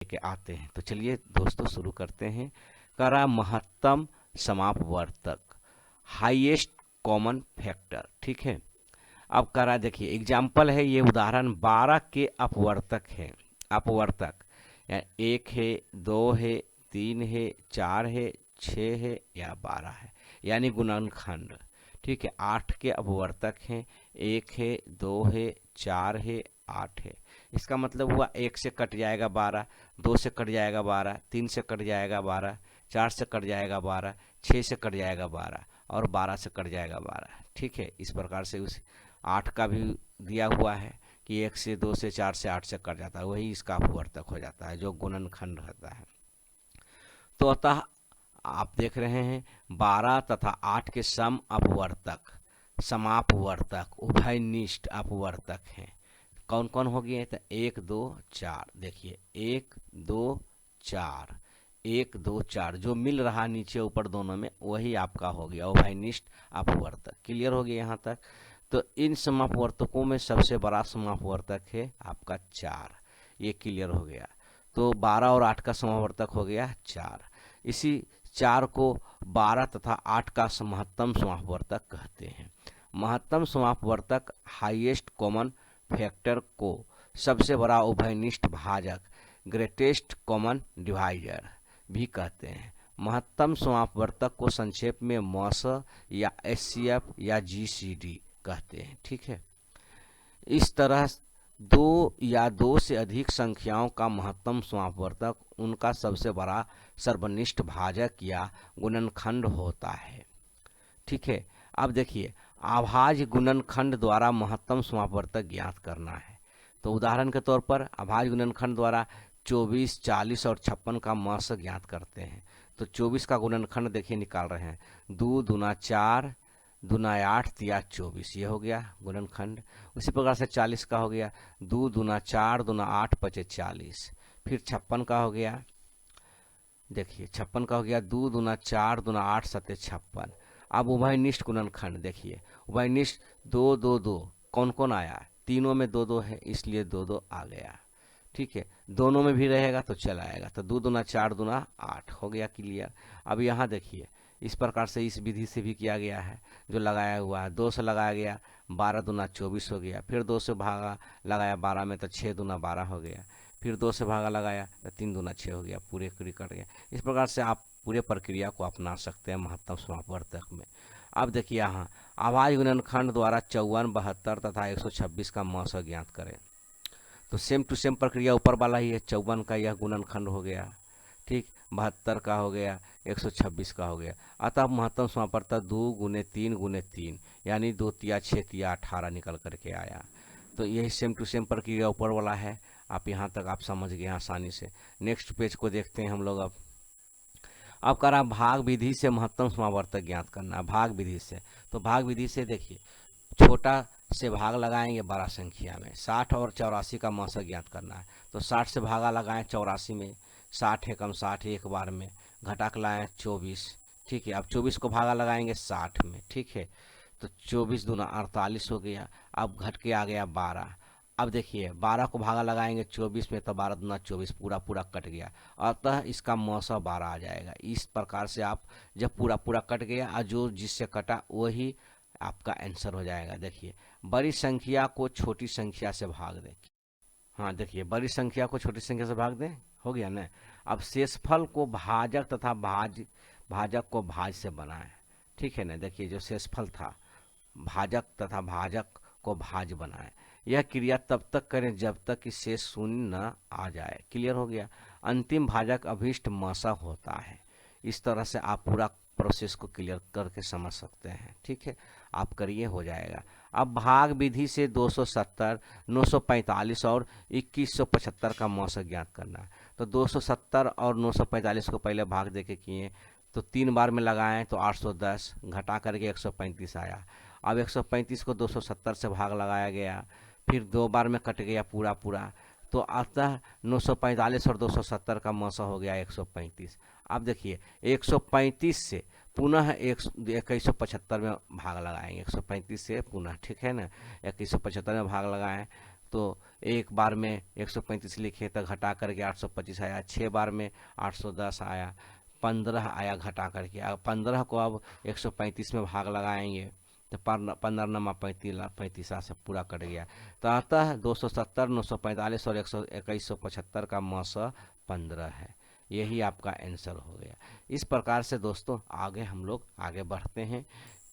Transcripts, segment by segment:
लेके आते हैं। तो चलिए दोस्तों शुरू करते हैं। करा महत्तम समापवर्तक, हाईएस्ट कॉमन फैक्टर। ठीक है, अब करा देखिए एग्जाम्पल है, ये उदाहरण 12 के अपवर्तक है। अपवर्तक एक है, दो है, तीन है, चार है, 6 है या 12 है, यानी गुणनखंड। ठीक है, 8 के अपवर्तक हैं, एक है, दो है, चार है, 8 है। इसका मतलब हुआ एक से कट जाएगा 12, दो से कट जाएगा 12, तीन से कट जाएगा 12, चार से कट जाएगा 12, 6 से कट जाएगा 12 और 12 से कट जाएगा 12। ठीक है, इस प्रकार से उस 8 का भी दिया हुआ है कि 1 से 2 से 4 से 8 से कट जाता है, वही इसका अपवर्तक हो जाता है जो गुणनखंड रहता है। तो अतः आप देख रहे हैं 12 तथा 8 के सम अपवर्तक, समापवर्तक, उभयनिष्ठ अपवर्तक हैं। कौन कौन हो गए? तो 1 2 4। देखिए 1 2 4, 1 2 4 जो मिल रहा नीचे ऊपर दोनों में, वही आपका हो गया उभयनिष्ठ अपवर्तक। क्लियर हो गया यहाँ तक? तो इन समापवर्तकों में सबसे बड़ा समापवर्तक है आपका 4, ये क्लियर हो गया। तो 12 और 8 का समापवर्तक हो गया 4। इसी 4 को 12 तथा 8 का महत्तम समापवर्तक कहते हैं। महत्तम समापवर्तक हाईएस्ट कॉमन फैक्टर को सबसे बड़ा उभयनिष्ठ भाजक, ग्रेटेस्ट कॉमन डिवाइजर भी कहते हैं। महत्तम समापवर्तक को संक्षेप में मस या एचसीएफ या जीसीडी कहते हैं। ठीक है, इस तरह दो या दो से अधिक संख्याओं का महत्तम समापवर्तक उनका सबसे बड़ा सर्वनिष्ठ भाजक या गुणनखंड होता है। ठीक है, अब देखिए अभाज्य गुणनखंड द्वारा महत्तम समापवर्तक ज्ञात करना है। तो उदाहरण के तौर पर अभाज्य गुणनखंड द्वारा 24, 40 और 56 का मस ज्ञात करते हैं। तो 24 का गुणनखंड देखिए निकाल रहे हैं, 2 दूना 4, दूना 8 तिया 24, ये हो गया गुणनखंड। उसी प्रकार से 40 का हो गया, 2 दूना 4 दूना 8 पचे 40। फिर 56 का हो गया, देखिए 56 का हो गया, 2 दूना 4 दूना 8 सत्य 56। अब उभयनिष्ठ गुणनखंड देखिए, उभयनिष्ठ 2 2 2 कौन कौन आया? तीनों में 2 2 है, इसलिए 2 2 आ गया। ठीक है, दोनों में भी रहेगा तो चल आएगा। तो 2 दूना 4 दूना 8 हो गया क्लियर। अब यहाँ देखिए इस प्रकार से इस विधि से भी किया गया है, जो लगाया हुआ है 2 से लगाया गया, 12 दूना 24 हो गया। फिर 2 से भागा लगाया 12 में, तो 6 दूना 12 हो गया। फिर 2 से भागा लगाया तो 3 दूना 6 हो गया, पूरे पूरी कट गया। इस प्रकार से आप पूरे प्रक्रिया को अपना सकते हैं महत्तम समापवर्तक में। अब देखिए यहाँ अभाज्य गुणनखंड द्वारा 54, 72 तथा 126 का मस ज्ञात करें। तो सेम टू सेम प्रक्रिया ऊपर वाला ही है। 54 का यह गुणनखंड हो गया, ठीक, 72 का हो गया, 126 का हो गया। अतः महत्तम समापवर्तक 2 गुने 3 गुने 3 यानी 2 तिया 6 तिया 18 निकल करके आया। तो यही सेम टू सेम प्रक्रिया ऊपर वाला है। आप यहाँ तक आप समझ गए आसानी से। नेक्स्ट पेज को देखते हैं हम लोग। अब करा भाग विधि से महत्तम समापवर्तक ज्ञात करना। भाग विधि से, तो भाग विधि से देखिए छोटा से भाग लगाएंगे बड़ा संख्या में। 60 और 84 का मस ज्ञात करना है। तो 60 से भागा लगाएं 84 में, 60 है कम 60 एक बार में, घटा के लाएँ 24। ठीक है, अब 24 को भागा लगाएंगे 60 में। ठीक है, तो 24 दूना 48 हो गया। अब घट के आ गया 12। अब देखिए 12 को भागा लगाएंगे 24 में, तो 12 दूना 24 पूरा पूरा कट गया, अतः इसका मौसा 12 आ जाएगा। इस प्रकार से आप जब पूरा पूरा कट गया और जो जिससे कटा वही आपका आंसर हो जाएगा। देखिए बड़ी संख्या को छोटी संख्या से भाग दें। हाँ देखिए बड़ी संख्या को छोटी संख्या से भाग दें, हो गया ना। अब शेषफल को भाजक तथा भाजक को भाज से बनाएं। ठीक है ना, देखिए जो शेषफल था भाजक तथा भाजक को भाज बनाएं। यह क्रिया तब तक करें जब तक कि शेष शून्य न आ जाए। क्लियर हो गया। अंतिम भाजक अभीष्ट मसा होता है। इस तरह से आप पूरा प्रोसेस को क्लियर करके समझ सकते हैं। ठीक है, आप करिए, हो जाएगा। अब भाग विधि से 270, 945 और 2175 का मौसा ज्ञात करना है। तो 270 और 945 को पहले भाग दे के किए, तो 3 बार में लगाएं तो 810, घटा करके 135 आया। अब 135 को 270 से भाग लगाया गया, फिर 2 बार में कट गया पूरा पूरा, तो अतः 945 और 270 का मौसा हो गया 135। अब देखिए 135 से पुनः 2175 में भाग लगाएंगे, 135 से पुनः। ठीक है ना, 2175 में भाग लगाएं तो एक बार में 135 लिखे तो घटा करके 825 आया, 6 बार में 810 आया, 15 आया घटा करके। अब 15 को अब 135 में भाग लगाएंगे तो 15 नमा 35 से पूरा कट गया। तो अतः 270, 945 और 2175 का मस 15 है। यही आपका आंसर हो गया। इस प्रकार से दोस्तों आगे हम लोग आगे बढ़ते हैं।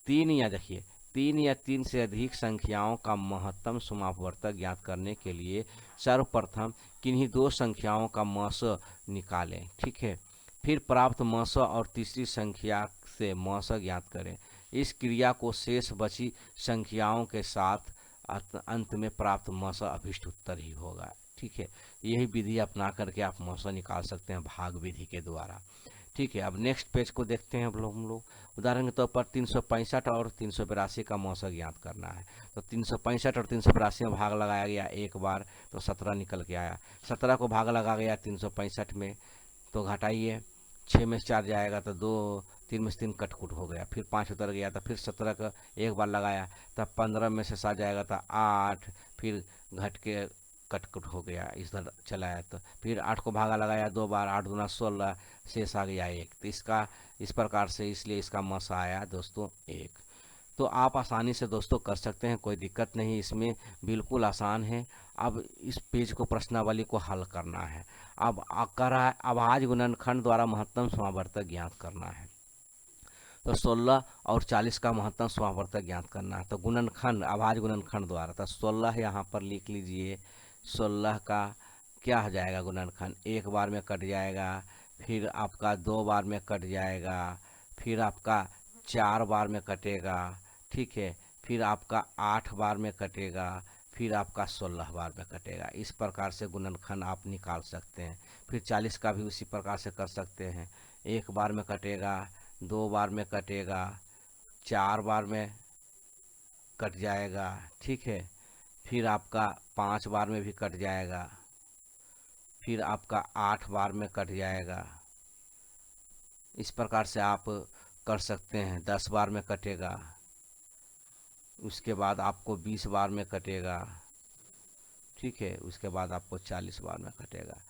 3 या देखिए 3 या 3 से अधिक संख्याओं का महत्तम समापवर्तक ज्ञात करने के लिए सर्वप्रथम किन्हीं 2 संख्याओं का मस निकालें, ठीक है। फिर प्राप्त मस और तीसरी संख्या से मस ज्ञात करें। इस क्रिया को शेष बची संख्याओं के साथ अंत में प्राप्त मस अभिष्ट उत्तर ही होगा, ठीक है। यही विधि अपना करके आप मस निकाल सकते हैं भाग विधि के द्वारा, ठीक है। अब नेक्स्ट पेज को देखते हैं हम लोग। उदाहरण के तौर पर 365 और 382 का मस ज्ञात करना है। तो 365 और 382 में भाग लगाया गया एक बार तो 17 निकल के आया। 17 को भाग लगा गया 365 में तो घटाइए, 6 में से 4 जाएगा तो 2, 3 में से 3 कटकुट हो गया, फिर 5 उतर गया तो फिर 17 का एक बार लगाया तब 15 में से 7 जाएगा तो 8, फिर घट के कटकुट हो गया, इधर चलाया तो फिर 8 को भागा लगाया 2 बार, 8 दूना 16, शेष आ गया 1। तो इसका इस प्रकार से इसलिए इसका मस आया दोस्तों 1। तो आप आसानी से दोस्तों कर सकते हैं, कोई दिक्कत नहीं, इसमें बिल्कुल आसान है। अब इस पेज को प्रश्नावली को हल करना है। अब अभाज्य गुणनखंड द्वारा महत्तम समापवर्तक ज्ञात करना है। तो 16 और 40 का महत्तम समापवर्तक ज्ञात करना है। तो गुणनखंड अभाज्य गुणनखंड द्वारा, तो 16 यहाँ पर लिख लीजिए। 16 का क्या हो जाएगा गुणनखंड, एक बार में कट जाएगा, फिर आपका 2 बार में कट जाएगा, फिर आपका 4 बार में कटेगा, ठीक है, फिर आपका 8 बार में कटेगा, फिर आपका 16 बार में कटेगा। इस प्रकार से गुणनखंड आप निकाल सकते हैं। फिर 40 का भी उसी प्रकार से कर सकते हैं, एक बार में कटेगा, 2 बार में कटेगा, 4 बार में कट जाएगा, ठीक है, फिर आपका 5 बार में भी कट जाएगा, फिर आपका 8 बार में कट जाएगा। इस प्रकार से आप कर सकते हैं। 10 बार में कटेगा, उसके बाद आपको 20 बार में कटेगा, ठीक है, उसके बाद आपको 40 बार में कटेगा।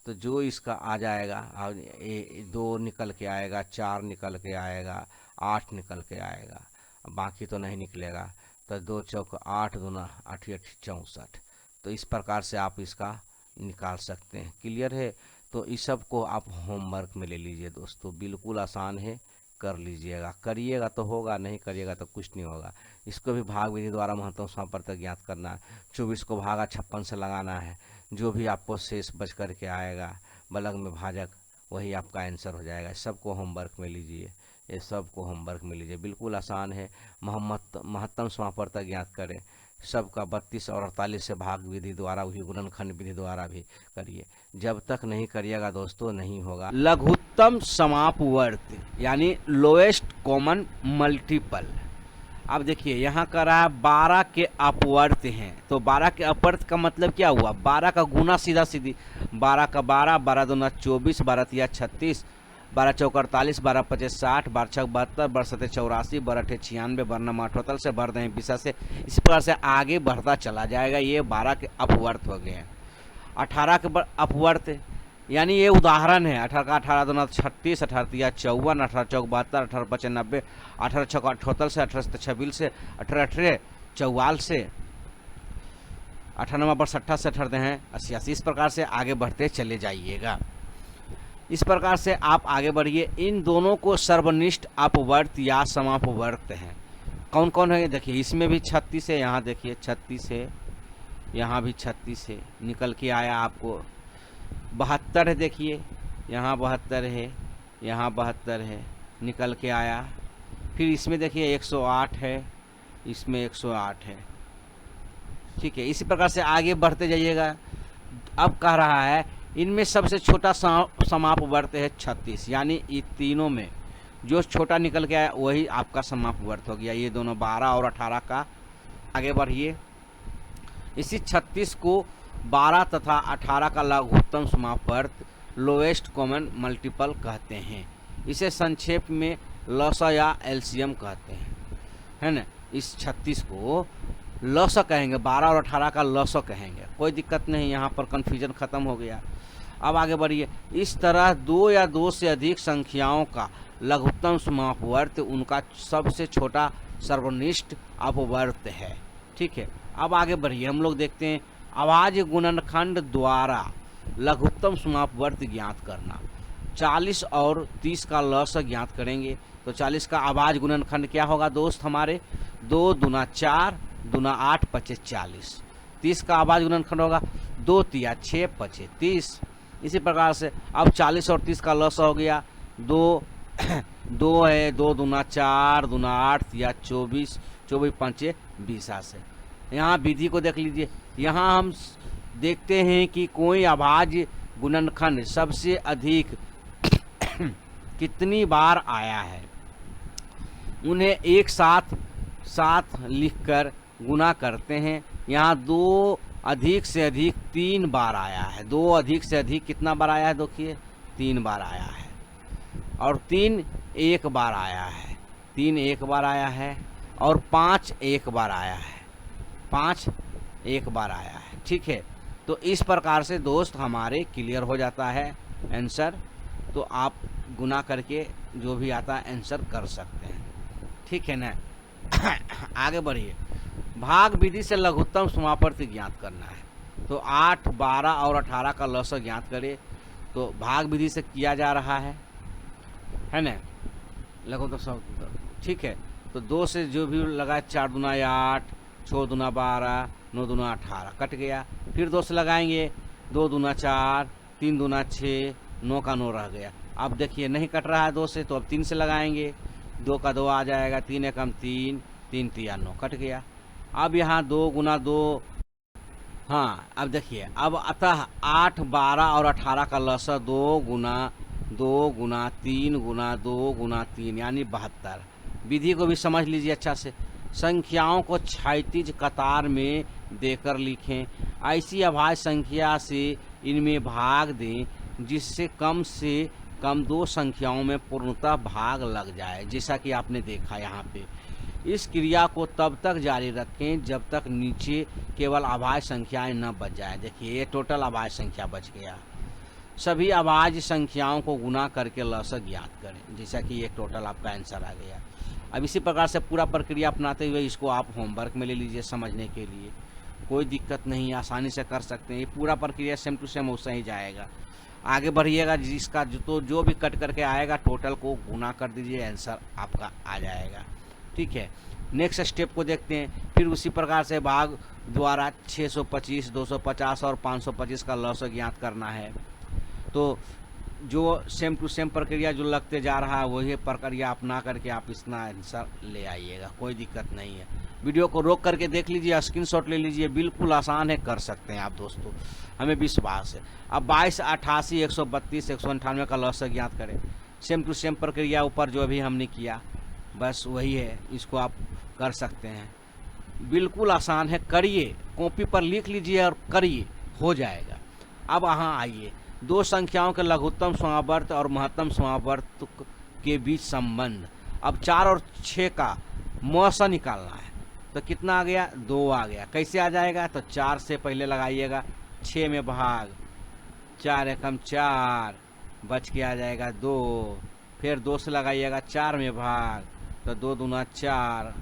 तो जो इसका आ जाएगा, 2 निकल के आएगा, 4 निकल के आएगा, 8 निकल के आएगा, बाकी तो नहीं निकलेगा। तो 2 चौक 8 दूना 8 64। तो इस प्रकार से आप इसका निकाल सकते हैं। क्लियर है? तो इस सब को आप होमवर्क में ले लीजिए दोस्तों, बिल्कुल आसान है, कर लीजिएगा। करिएगा तो होगा, नहीं करिएगा तो कुछ नहीं होगा। इसको भी भाग विधि द्वारा महत्तम समापवर्तक ज्ञात करना है। 24 को भागा 56 से लगाना है, जो भी आपको शेष बच करके आएगा बलग में भाजक, वही आपका आंसर हो जाएगा। सबको होमवर्क में लीजिए, ये सबको होमवर्क में लीजिए, बिल्कुल आसान है। महत्तम समापवर्तक ज्ञात करें, सबका 32 और 48 से भाग विधि द्वारा भी, गुणनखंड विधि द्वारा भी करिए। जब तक नहीं करिएगा दोस्तों नहीं होगा। लघुत्तम समापवर्त यानी लोएस्ट कॉमन मल्टीपल। अब देखिए यहाँ का रहा 12 के अपवर्त हैं। तो 12 के अपवर्त का मतलब क्या हुआ, 12 का गुना सीधा सीधी, 12 का 12, 12 दूना 24, 12 तिया 36, 12 चौक 48, 12 पचे 60, 12 छक 72, 12 सते 84, 12 अठे 96, 12 नमा 78 से भर दें 20 से। इस प्रकार से आगे बढ़ता चला जाएगा। ये 12 के अपवर्त हो गए हैं। 18 के अपवर्त यानी ये उदाहरण है। 18 का 18 दूना 36, 18 तिया 54, 18 चौक 72, 18 पचे 90, 18 छक 78 से, 18 सते 26 से, 18 अठरे 44 से, 18 नमा 68 से, 18 हैं 88। इस प्रकार से आगे बढ़ते चले जाइएगा। इस प्रकार से आप आगे बढ़िए। इन दोनों को सर्वनिष्ठ अपवर्त या समापवर्त हैं। कौन कौन है देखिए, इसमें भी 36 है, यहाँ देखिए 36 है, यहाँ भी 36 है, निकल के आया आपको 72 है। देखिए यहाँ 72 है, यहाँ 72 है, निकल के आया। फिर इसमें देखिए 108 है, इसमें 108 है, ठीक है। इसी प्रकार से आगे बढ़ते जाइएगा। अब कह रहा है इनमें सबसे छोटा समापवर्त है 36, यानी ये तीनों में जो छोटा निकल के आया वही आपका समापवर्त हो गया। ये दोनों 12 और 18 का। आगे बढ़िए। इसी 36 को 12 तथा 18 का लघुत्तम समापवर्त लोएस्ट कॉमन मल्टीपल कहते हैं। इसे संक्षेप में लसा या एलसीएम कहते हैं, है ना। इस 36 को लस कहेंगे, 12 और 18 का लस कहेंगे, कोई दिक्कत नहीं, यहाँ पर कन्फ्यूजन खत्म हो गया। अब आगे बढ़िए। इस तरह दो या दो से अधिक संख्याओं का लघुत्तम समापवर्त उनका सबसे छोटा सर्वनिष्ठ अपवर्त है। ठीक है, अब आगे बढ़िए, हम लोग देखते हैं अभाज्य गुणनखंड द्वारा लघुत्तम समापवर्त ज्ञात करना। 40 और 30 का लस ज्ञात करेंगे तो 40 का अभाज्य गुणनखंड क्या होगा दोस्त हमारे, 2 दूना 4 दूना 8 पचे 40। 30 का अभाज्य गुणनखंड होगा 2 तिया 6 पचे 30। इसी प्रकार से अब 40 और 30 का लस हो गया 2 2 है, 2 दूना 4 दूना 8 तिया 24 24 पंचे 20 से। यहाँ विधि को देख लीजिए, यहाँ हम देखते हैं कि कोई अभाज्य गुणनखंड सबसे अधिक कितनी बार आया है, उन्हें एक साथ लिखकर गुना करते हैं। यहाँ 2 अधिक से अधिक 3 बार आया है, 2 अधिक से अधिक कितना बार आया है, देखिए 3 बार आया है, और 3 एक बार आया है, 3 एक बार आया है, और 5 एक बार आया है, 5 एक बार आया है। ठीक है, तो इस प्रकार से दोस्त हमारे क्लियर हो जाता है आंसर। तो आप गुना करके जो भी आता है आंसर कर सकते हैं। ठीक है ना। आगे बढ़िए, भाग विधि से लघुत्तम समापवर्त ज्ञात करना है। तो 8 12 और 18 का लस ज्ञात करें तो भाग विधि से किया जा रहा है ना लघुत्तम समापवर्त। ठीक है, तो 2 से जो भी लगा 4 दूना 8 6 दूना 12 9 दूना 18 कट गया। फिर 2 से लगाएंगे 2 दूना 4 3 दूना 6 9 का 9 रह गया। अब देखिए नहीं कट रहा है 2 से, तो अब 3 से लगाएंगे, 2 का 2 आ जाएगा, 3 एकम 3 3 तिया 9 कट गया। अब यहाँ 2 गुना 2, हाँ अब देखिए, अब अतः 8 12 और 18 का लस 2 गुना 3 गुना 2 गुना 3 यानी 72। विधि को भी समझ लीजिए अच्छा से। संख्याओं को क्षैतिज कतार में देकर लिखें। ऐसी अभाज्य संख्या से इनमें भाग दें जिससे कम 2 संख्याओं में पूर्णतः भाग लग जाए, जैसा कि आपने देखा यहाँ पे। इस क्रिया को तब तक जारी रखें जब तक नीचे केवल अभाज्य संख्याएं न बच जाए। देखिए ये टोटल अभाज्य संख्या बच गया। सभी अभाज्य संख्याओं को गुना करके लस ज्ञात करें, जैसा कि ये टोटल आपका आंसर आ गया। अब इसी प्रकार से पूरा प्रक्रिया अपनाते हुए इसको आप होमवर्क में ले लीजिए समझने के लिए, कोई दिक्कत नहीं, आसानी से कर सकते हैं। ये पूरा प्रक्रिया सेम टू सेम वैसा ही जाएगा। आगे बढ़िएगा, जिसका जो भी कट करके आएगा टोटल को गुना कर दीजिए, आंसर आपका आ जाएगा। ठीक है, नेक्स्ट स्टेप को देखते हैं। फिर उसी प्रकार से भाग द्वारा 625 250 और 525 का लस ज्ञात करना है। तो जो सेम टू सेम प्रक्रिया जो लगते जा रहा है वही प्रक्रिया अपना करके आप इसका आंसर ले आइएगा, कोई दिक्कत नहीं है। वीडियो को रोक करके देख लीजिए, स्क्रीनशॉट ले लीजिए, बिल्कुल आसान है, कर सकते हैं आप दोस्तों, हमें विश्वास है। अब 22 88 132 198 का लस ज्ञात करें। सेम टू सेम प्रक्रिया ऊपर जो भी हमने किया बस वही है, इसको आप कर सकते हैं, बिल्कुल आसान है, करिए, कॉपी पर लिख लीजिए और करिए, हो जाएगा। अब यहाँ आइए, 2 संख्याओं के लघुत्तम समापवर्त और महत्तम समापवर्त के बीच संबंध। अब 4 और 6 का मौसा निकालना है, तो कितना आ गया, 2 आ गया। कैसे आ जाएगा, तो 4 से पहले लगाइएगा, 6 में भाग, 4 एकम 4 बच के आ जाएगा 2। फिर 2 से लगाइएगा 4 में भाग, तो 2 दूना 4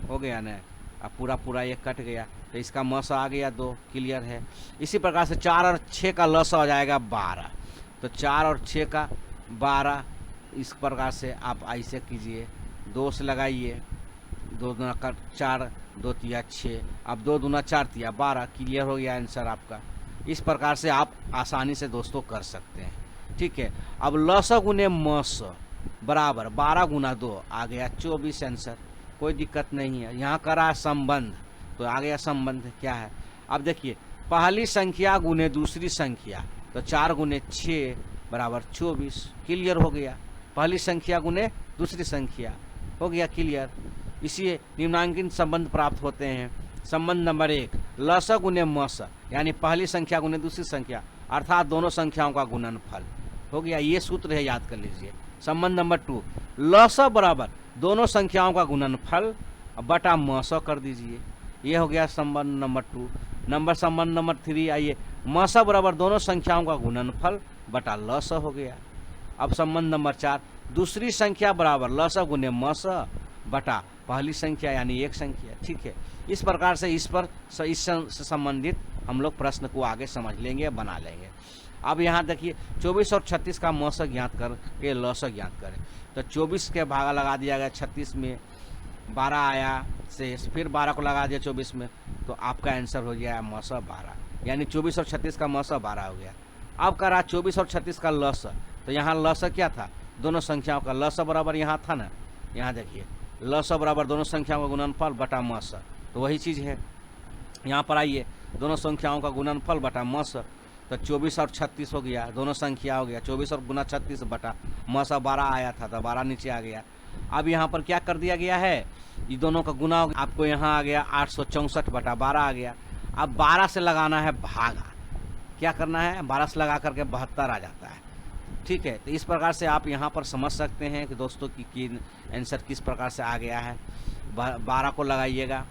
हो गया ना। अब पूरा ये कट गया, तो इसका मौसा आ गया 2, क्लियर है। इसी प्रकार से 4 और 6 का लस हो जाएगा 12, तो 4 और 6 का 12। इस प्रकार से आप ऐसे कीजिए, 2 से लगाइए, 2 दूना 4 2 तिया 6, अब 2 दूना 4 तिया 12, क्लियर हो गया आंसर आपका। इस प्रकार से आप आसानी से दोस्तों कर सकते हैं। ठीक है, अब लस गुने मस बराबर 12 गुना 2 आ गया 24 आंसर, कोई दिक्कत नहीं है। यहाँ करा संबंध, तो आ गया संबंध क्या है। अब देखिए, पहली संख्या गुने दूसरी संख्या, तो 4 गुने 6 बराबर 24, क्लियर हो गया। पहली संख्या गुने दूसरी संख्या हो गया क्लियर। इसी निम्नांकित संबंध प्राप्त होते हैं। संबंध नंबर 1, लस गुने मस, यानी पहली संख्या गुने दूसरी संख्या, अर्थात दोनों संख्याओं का गुणनफल हो गया। ये सूत्र है, याद कर लीजिए। संबंध नंबर 2, लस बराबर दोनों संख्याओं का गुणनफल बटा मस कर दीजिए। ये हो गया संबंध नंबर 2। संबंध नंबर 3 आइए, म स बराबर दोनों संख्याओं का गुणनफल बटा ल स हो गया। अब संबंध नंबर 4, दूसरी संख्या बराबर ल स गुने म स बटा पहली संख्या यानी एक संख्या। ठीक है, इस प्रकार से इससे संबंधित हम लोग प्रश्न को आगे समझ लेंगे, बना लेंगे। अब यहाँ देखिए 24 और 36 का म स ज्ञात करके ल स ज्ञात करें, तो 24 के भागा लगा दिया गया 36 में, 12 आया शेष, फिर 12 को लगा दिया 24 में, तो आपका आंसर हो गया म स 12, यानी 24 और 36 का म स 12 हो गया। अब करा 24 और 36 का ल स, तो यहाँ ल स क्या था, दोनों संख्याओं का ल स बराबर यहाँ था ना, यहाँ देखिए ल स बराबर दोनों संख्याओं का गुणनफल बटा म स, तो वही चीज़ है। यहाँ पर आइए, दोनों संख्याओं का गुणनफल बटा म स, तो 24 और 36 हो गया, दोनों संख्या हो गया 24 और गुना 36 बटा म स 12 आया था, तो 12 नीचे आ गया। अब यहाँ पर क्या कर दिया गया है, ये दोनों का गुना हो गया, आपको यहाँ आ गया 864 बटा 12 आ गया। अब 12 से लगाना है भागा, क्या करना है, 12 से लगा करके 72 आ जाता है। ठीक है, तो इस प्रकार से आप यहाँ पर समझ सकते हैं कि दोस्तों की आंसर किस प्रकार से आ गया है। 12 को लगाइएगा,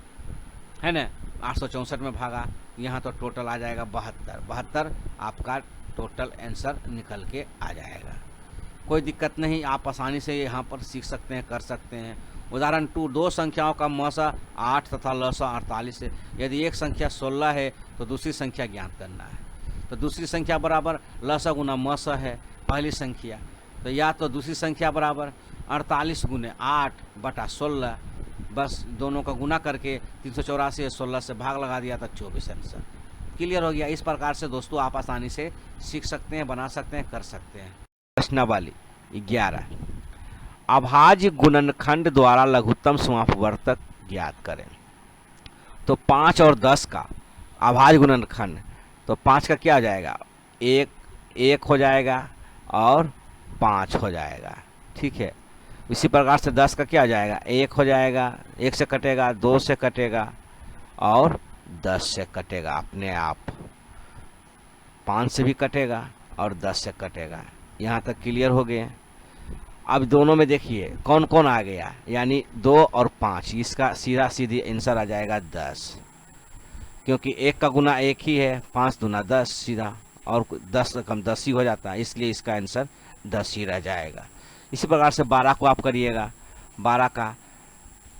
है ना, 864 में भागा, यहाँ तो टोटल आ जाएगा 72 आपका टोटल आंसर निकल के आ जाएगा। कोई दिक्कत नहीं, आप आसानी से यहाँ पर सीख सकते हैं, कर सकते हैं। उदाहरण 2, दो संख्याओं का म स 8 तथा ल स 48 है। यदि एक संख्या 16 है तो दूसरी संख्या ज्ञात करना है। तो दूसरी संख्या बराबर ल स गुना म स है पहली संख्या, तो या तो दूसरी संख्या बराबर 48 गुने 8 बटा 16, बस दोनों का गुना करके 384 16 से भाग लगा दिया था 24 आंसर। क्लियर हो गया। इस प्रकार से दोस्तों आप आसानी से सीख सकते हैं, बना सकते हैं, कर सकते हैं। प्रश्नावली 11, अभाज्य गुणनखंड द्वारा लघुत्तम समापवर्तक ज्ञात करें। तो 5 और 10 का अभाज्य गुणनखंड, तो 5 का क्या हो जाएगा, 1 हो जाएगा और 5 हो जाएगा। ठीक है, इसी प्रकार से 10 का क्या हो जाएगा, 1 हो जाएगा, 1 से कटेगा, 2 से कटेगा और 10 से कटेगा अपने आप, 5 से भी कटेगा और 10 से कटेगा। यहाँ तक क्लियर हो गए। अब दोनों में देखिए कौन कौन आ गया, यानी 2 और 5, इसका सीधा सीधी आंसर आ जाएगा 10, क्योंकि 1 का गुना 1 ही है, 5 दूना 10 सीधा, और 10 कम 10 ही हो जाता है, इसलिए इसका आंसर 10 ही रह जाएगा। इसी प्रकार से 12 को आप करिएगा। 12 का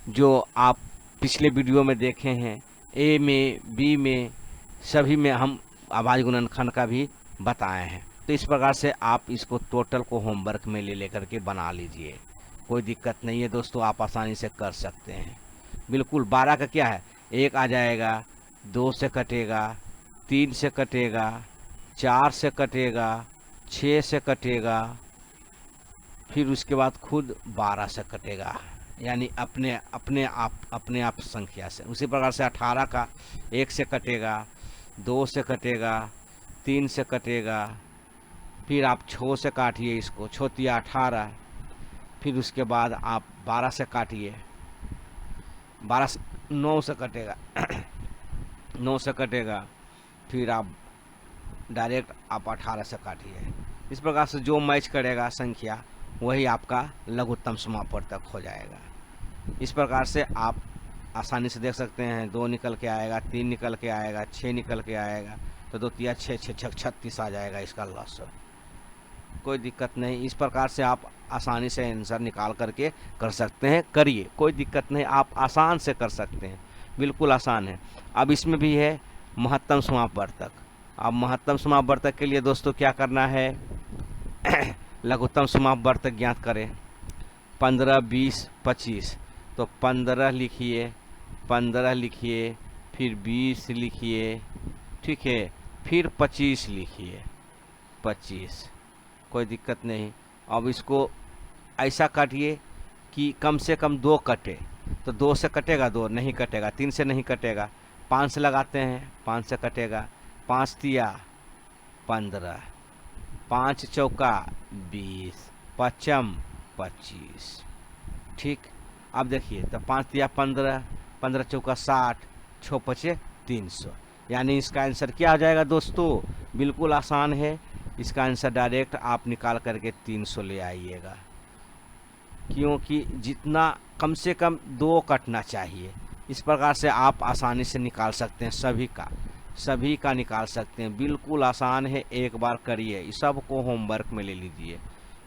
जो आप पिछले वीडियो में देखे हैं, ए में, बी में, सभी में हम अभाज्य गुणनखंड का भी बताए हैं। तो इस प्रकार से आप इसको टोटल को होमवर्क में ले लेकर के बना लीजिए, कोई दिक्कत नहीं है दोस्तों, आप आसानी से कर सकते हैं बिल्कुल। 12 का क्या है, 1 आ जाएगा, 2 से कटेगा, 3 से कटेगा, 4 से कटेगा, 6 से कटेगा, फिर उसके बाद खुद 12 से कटेगा, यानी अपने आप संख्या से। उसी प्रकार से 18 का 1 से कटेगा, 2 से कटेगा, 3 से कटेगा, फिर आप 6 से काटिए इसको, 6 तिया 18, फिर उसके बाद आप 12 से काटिए, 12 से 9 से कटेगा 9 से कटेगा, फिर आप डायरेक्ट आप 18 से काटिए। इस प्रकार से जो मैच करेगा संख्या वही आपका लघुत्तम समापवर्तक हो जाएगा। इस प्रकार से आप आसानी से देख सकते हैं, 2 निकल के आएगा, 3 निकल के आएगा, 6 निकल के आएगा, तो 2 तिया 6, 6 छक 36 आ जाएगा इसका लॉस। कोई दिक्कत नहीं, इस प्रकार से आप आसानी से आंसर निकाल करके कर सकते हैं, करिए, कोई दिक्कत नहीं, आप आसान से कर सकते हैं, बिल्कुल आसान है। अब इसमें भी है महत्तम समापवर्तक। अब महत्तम समापवर्तक के लिए दोस्तों क्या करना है, लघुत्तम समापवर्तक ज्ञात करें। 15, 20, 25, तो 15 लिखिए, 15 लिखिए, फिर 20 लिखिए, ठीक है, फिर 25 लिखिए, 25, कोई दिक्कत नहीं। अब इसको ऐसा काटिए कि कम से कम 2 कटे, तो 2 से कटेगा, 2 नहीं कटेगा, 3 से नहीं कटेगा, 5 से लगाते हैं, 5 से कटेगा, 5 तिया 15, 5 चौका 20, 5 25। ठीक, अब देखिए, तो 5 तिया 15, 15 चौका 60, 6 पचे 300, यानी इसका आंसर क्या आ जाएगा दोस्तों, बिल्कुल आसान है। इसका आंसर डायरेक्ट आप निकाल करके 300 ले आइएगा, क्योंकि जितना कम से कम 2 कटना चाहिए, इस प्रकार से आप आसानी से निकाल सकते हैं, सभी का निकाल सकते हैं। बिल्कुल आसान है, एक बार करिए, इस सब को होमवर्क में ले लीजिए।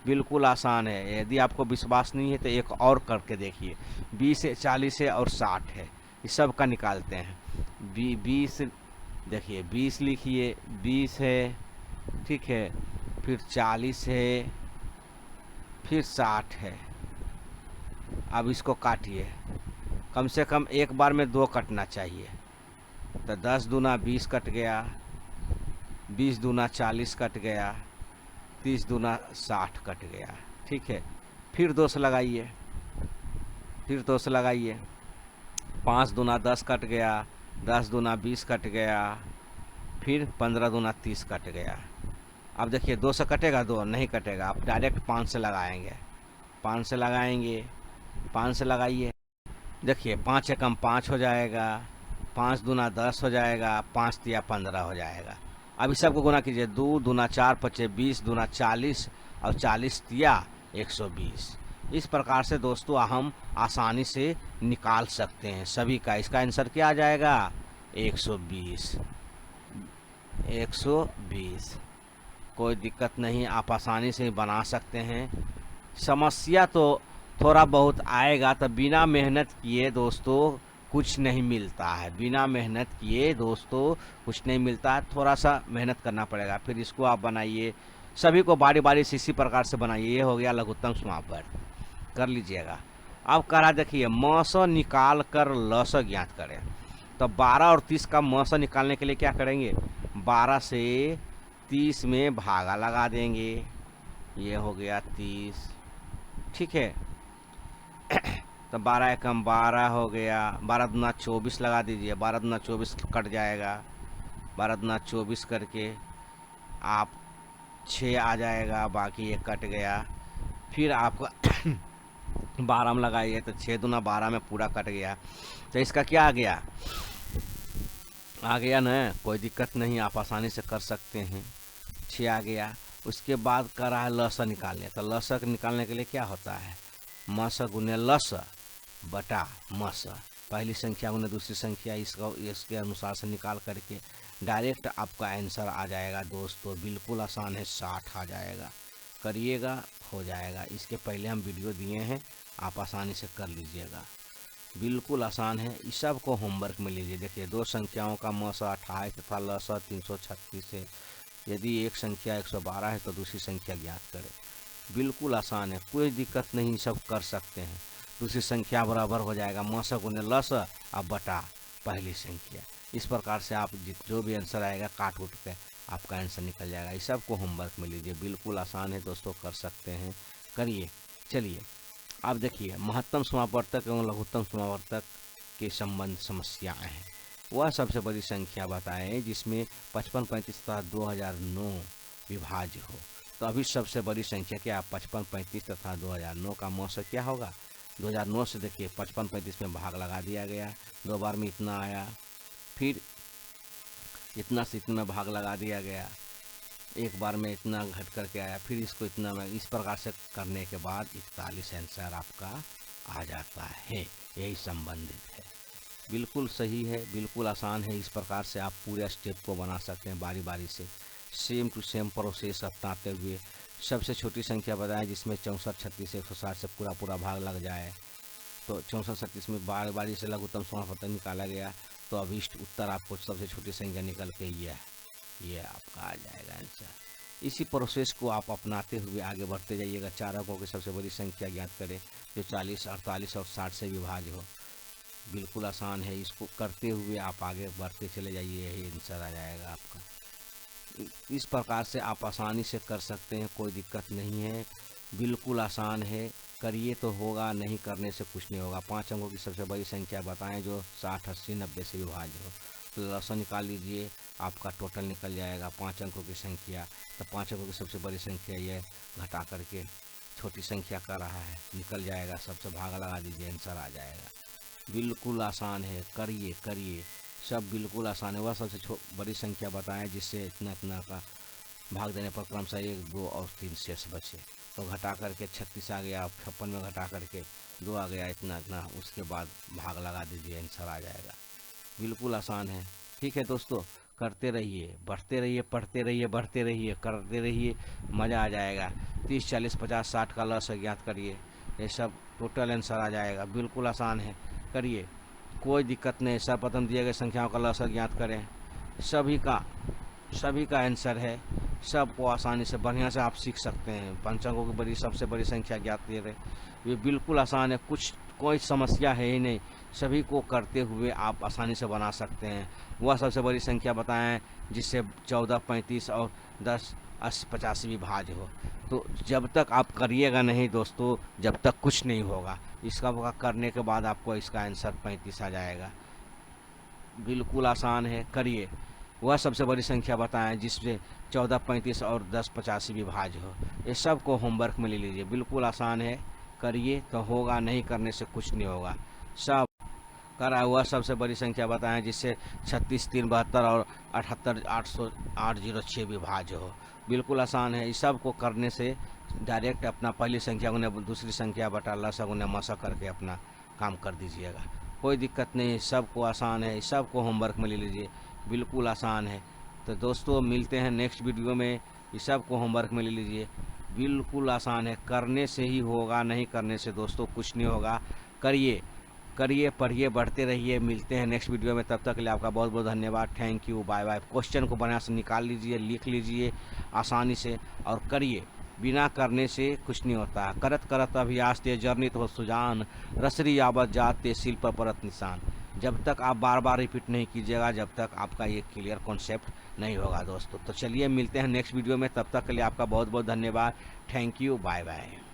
बिल्कुल आसान है। यदि आपको विश्वास नहीं है तो एक और करके देखिए। 20 है, 40 है और 60 है, इस सब का निकालते हैं। 20 देखिए, 20 लिखिए, 20 है, ठीक है, फिर 40 है, फिर 60 है। अब इसको काटिए, कम से कम एक बार में 2 कटना चाहिए। तो 10 दूना 20 कट गया, 20 दूना 40 कट गया, 30 दूना 60 कट गया, ठीक है। फिर 2 से लगाइए, फिर 2 से लगाइए, 5 दूना 10 कट गया, 10 दूना 20 कट गया, फिर 15 दूना 30 कट गया। अब देखिए 2 से कटेगा, 2 नहीं कटेगा, आप डायरेक्ट 5 से लगाएंगे, 5 से लगाएंगे, 5 से लगाइए। देखिए 5 एकम 5 हो जाएगा, 5 दूना 10 हो जाएगा, 5 तिया 15 हो जाएगा। अब इस सबको गुना कीजिए, 2 दूना 4 पचे 20 दूना 40 और 40 तिया 120। इस प्रकार से दोस्तों हम आसानी से निकाल सकते हैं सभी का। इसका आंसर क्या आ जाएगा? 120। 120, कोई दिक्कत नहीं, आप आसानी से बना सकते हैं। समस्या तो थोड़ा बहुत आएगा, तो बिना मेहनत किए दोस्तों कुछ नहीं मिलता है। बिना मेहनत किए दोस्तों कुछ नहीं मिलता है, थोड़ा सा मेहनत करना पड़ेगा। फिर इसको आप बनाइए, सभी को बारी बारी से इसी प्रकार से बनाइए। ये हो गया लघुत्तम समापवर्त, कर लीजिएगा। अब करा देखिए, म से निकाल कर ल से ज्ञात करें। तो 12 और 30 का म से निकालने के लिए क्या करेंगे? 12 से 30 में भागा लगा देंगे, ये हो गया 30, ठीक है। तो 12 एकम 12 हो गया, 12 दूना 24 लगा दीजिए, 12 दूना 24 कट जाएगा, 12 दूना 24 करके आप 6 आ जाएगा, बाकी ये कट गया। फिर आपको 12 में लगाइए, तो 6 दूना 12 में पूरा कट गया। तो इसका क्या आ गया ना, कोई दिक्कत नहीं, आप आसानी से कर सकते हैं। 6 आ गया। उसके बाद कर रहा है लसा निकालने। तो लसा निकालने के लिए क्या होता है? मस गुने लस बटा मस, पहली संख्या गुने दूसरी संख्या, इसके अनुसार से निकाल करके डायरेक्ट आपका आंसर आ जाएगा दोस्तों। बिल्कुल आसान है, 60 आ जाएगा, करिएगा, हो जाएगा। इसके पहले हम वीडियो दिए हैं, आप आसानी से कर लीजिएगा, बिल्कुल आसान है। इस सब को होमवर्क में लीजिए। देखिए, 2 संख्याओं का म 28 तथा ल 336 है। यदि एक संख्या 112 है तो दूसरी संख्या ज्ञात करें। बिल्कुल आसान है, कोई दिक्कत नहीं, सब कर सकते हैं। दूसरी संख्या बराबर हो जाएगा म से गुने ल से अब बटा पहली संख्या। इस प्रकार से आप जो भी आंसर आएगा काट उठ के आपका आंसर निकल जाएगा। इस सब को होमवर्क में लीजिए, बिल्कुल आसान है दोस्तों, कर सकते हैं, करिए। चलिए अब देखिए, महत्तम समापवर्तक एवं लघुत्तम समापवर्तक के संबंध समस्याएं हैं। वह सबसे बड़ी संख्या बताएं जिसमें 55, 35 तथा 2009 विभाज्य हो। तो अभी सबसे बड़ी संख्या क्या? 55, 35 तथा 2009 का म से क्या होगा? 2009 से देखिए 55, 35 में भाग लगा दिया गया, 2 बार में इतना आया, फिर इतना से इतना में भाग लगा दिया गया, एक बार में इतना घट करके आया, फिर इसको इतना में, इस प्रकार से करने के बाद 41 आंसर आपका आ जाता है। यही संबंधित है, बिल्कुल सही है, बिल्कुल आसान है। इस प्रकार से आप पूरे स्टेप को बना सकते हैं बारी बारी से, सेम टू सेम प्रोसेस अपनाते हुए। सबसे छोटी संख्या बताएं जिसमें 64, 36, 160 से पूरा भाग लग जाए। तो 64, 36 में बारी बारी से लघुत्तम समापवर्तक निकाला गया, तो अभीष्ट उत्तर आपको सबसे छोटी संख्या निकल के ये आपका आ जाएगा आंसर। इसी प्रोसेस को आप अपनाते हुए आगे बढ़ते जाइएगा। 4 अंकों की सबसे बड़ी संख्या ज्ञात करें जो 40, 48 और 60 से विभाज्य हो। बिल्कुल आसान है, इसको करते हुए आप आगे बढ़ते चले जाइए, यही आंसर आ जाएगा आपका। इस प्रकार से आप आसानी से कर सकते हैं, कोई दिक्कत नहीं है, बिल्कुल आसान है, करिए तो होगा, नहीं करने से कुछ नहीं होगा। 5 अंकों की सबसे बड़ी संख्या बताएं जो 60, 80, 90 से विभाज्य हो। तो लसा निकाल लीजिए, आपका टोटल निकल जाएगा 5 अंकों की संख्या। तो 5 अंकों की सबसे बड़ी संख्या ये घटा करके छोटी संख्या का रहा है, निकल जाएगा, सबसे भागा लगा दीजिए, आंसर आ जाएगा। बिल्कुल आसान है, करिए, सब बिल्कुल आसान है। वह सबसे बड़ी संख्या बताएं जिससे इतना इतना का भाग देने पर क्रमशः 1, 2 और 3 शेष बचे, तो घटा करके 36 आ गया, 56 में घटा करके 2 आ गया, इतना इतना, उसके बाद भाग लगा दीजिए, आंसर आ जाएगा। बिल्कुल आसान है। ठीक है दोस्तों, करते रहिए, बढ़ते रहिए, पढ़ते रहिए, बढ़ते रहिए, करते रहिए, मज़ा आ जाएगा। 30, 40, 50, 60 का लस ज्ञात करिए, ये सब टोटल आंसर आ जाएगा। बिल्कुल आसान है, करिए, कोई दिक्कत नहीं। सर्वप्रथम दिए गए संख्याओं का लस ज्ञात करें, सभी का आंसर है, सबको आसानी से बढ़िया से आप सीख सकते हैं। पंचांगों की बड़ी सबसे बड़ी संख्या ज्ञात करें, ये बिल्कुल आसान है, कोई समस्या है ही नहीं, सभी को करते हुए आप आसानी से बना सकते हैं। वह सबसे बड़ी संख्या बताएं जिससे 14, 35 और 10, 80, 85 भी भाज्य हो। तो जब तक आप करिएगा नहीं दोस्तों, जब तक कुछ नहीं होगा। इसका करने के बाद आपको इसका आंसर 35 आ जाएगा। बिल्कुल आसान है, करिए। वह सबसे बड़ी संख्या बताएं जिससे 14, 35 और 10, 85 भी भाज्य हो। ये सब को होमवर्क में ले लीजिए, बिल्कुल आसान है, करिए तो होगा, नहीं करने से कुछ नहीं होगा। सब करा हुआ सबसे बड़ी संख्या बताएं जिससे 36, 3, 72 और 78, 806 भी भाज्य हो। बिल्कुल आसान है। इस सब को करने से डायरेक्ट अपना पहली संख्या उन्हें दूसरी संख्या बटा लसक उन्हें मसक करके अपना काम कर दीजिएगा, कोई दिक्कत नहीं। सबको आसान है, सब को होमवर्क में ले लीजिए, बिल्कुल आसान है। तो दोस्तों मिलते हैं नेक्स्ट वीडियो में, इस सब को होमवर्क में ले लीजिए, बिल्कुल आसान है, करने से ही होगा, नहीं करने से दोस्तों कुछ नहीं होगा। करिए, पढ़िए, बढ़ते रहिए। मिलते हैं नेक्स्ट वीडियो में, तब तक के लिए आपका बहुत बहुत धन्यवाद। Thank you, bye bye. Question को बढ़िया से निकाल लीजिए, लिख लीजिए आसानी से और करिए, बिना करने से कुछ नहीं होता। करत करत अभ्यास ते जर्नित हो सुजान, रसरी आवत जाते शिल्प पर परत निशान। जब तक आप बार बार रिपीट नहीं कीजिएगा, जब तक आपका ये क्लियर कॉन्सेप्ट नहीं होगा दोस्तों। तो चलिए मिलते हैं नेक्स्ट वीडियो में, तब तक के लिए आपका बहुत बहुत धन्यवाद। Thank you, bye bye.